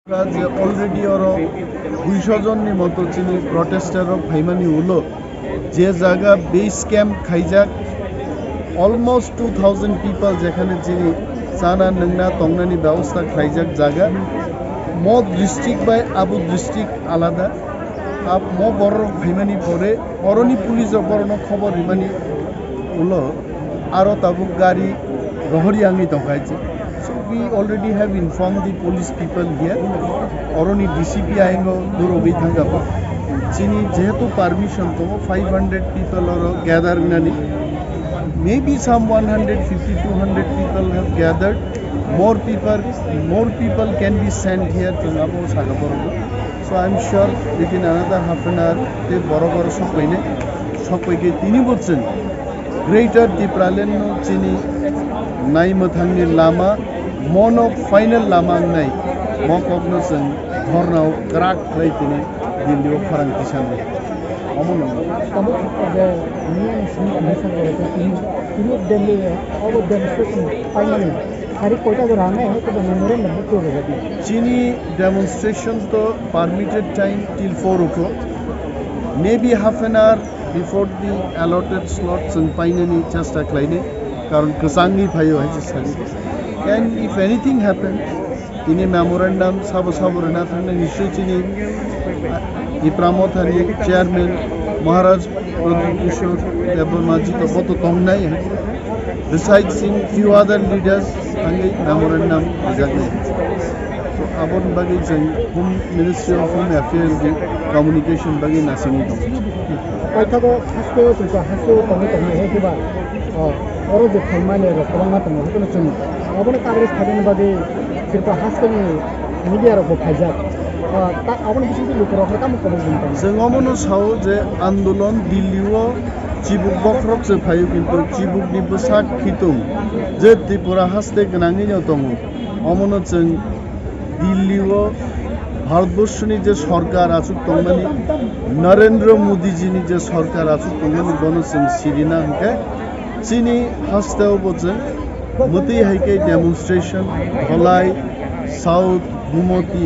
যে অলরেডি ওর 200 জনের মতো চিনি প্রটেস্টার ফাইমানি হলো যে জায়গা বেস ক্যাম্প খাইজাক অলমোস্ট 2000 পিপল যেখানে চিনি চানা নোংনা টংনানি ব্যবস্থা খাইজাক জায়গা মদ ডিস্ট্রিক্ট বাই আবু ডিস্ট্রিক্ট আলাদা ম বড় ফাইমানি পরে অরণি পুলিশের বড় খবর ইমানি হলো আরও তাবুক গাড়ি রহরি আঙি দখাইছে. So we already have informed the police people here. Oroni DCP आएंगे दूर भी थंगा पर चीनी जेहेतु permission तो 500 people और gather Nani maybe some 150-200 people have gathered. More people can be sent here to Nabo Sagaporo. So I'm sure within another half an hour they बरोबर सब के तीनी बोलছেন Greater Tipraleno चीनी नाई मथांगनि लामा मनो फाइनल लामा नाई म कग्नोजों धरनाव क्राक खालायफिनो दिल्लीयाव फारांथि सानबाय अमनो चीनी डेमोन्स्ट्रेशन तो permitted time till 4 o'clock maybe half an hour before the allotted slot जों फाइनालि चेष्टा खालायनो कारण गोजांनि फायो and if anything happens ini memorandum saborena थांनाय निश्चय चीनी इप्रामथारि चेयरमैन महाराज प्रद्युत देबरमाजी तो बहुत तंगनाय besides in few other leaders थांगै memorandum जागनाय so abon bagi जों Home Ministry of Home Affairs di communication bagi नासिङै दं पाइथागो हास्को तंगै हेबा अरो जे फाइमाले र खबरमा तंगै हेबो जों अबने कागरेज थागेन बादि सिर्फ हास्कोनि मिडिया र को फाइजा ता अबने बिसिनि लोकरा काम खालामो जों अमनो साव जे आन्दोलन दिल्लीयाव चिबुक बख्रब जे फायो किन्तु चिबुकनि बसाक खितुम जे त्रिपुरा हास्ते गोनाङैनो दङ अमनो जों दिल्लीयाव भारतबर्षनि जे सरकार आसुक तंगमानि नरेंद्र मोदी जीनि जे सरकार आसुक तंगमानि बनो जों सिरिना हके चीनी हास्ताव बोजों मती हाइके डेमोन्स्ट्रेशन धलाई साउथ गुमती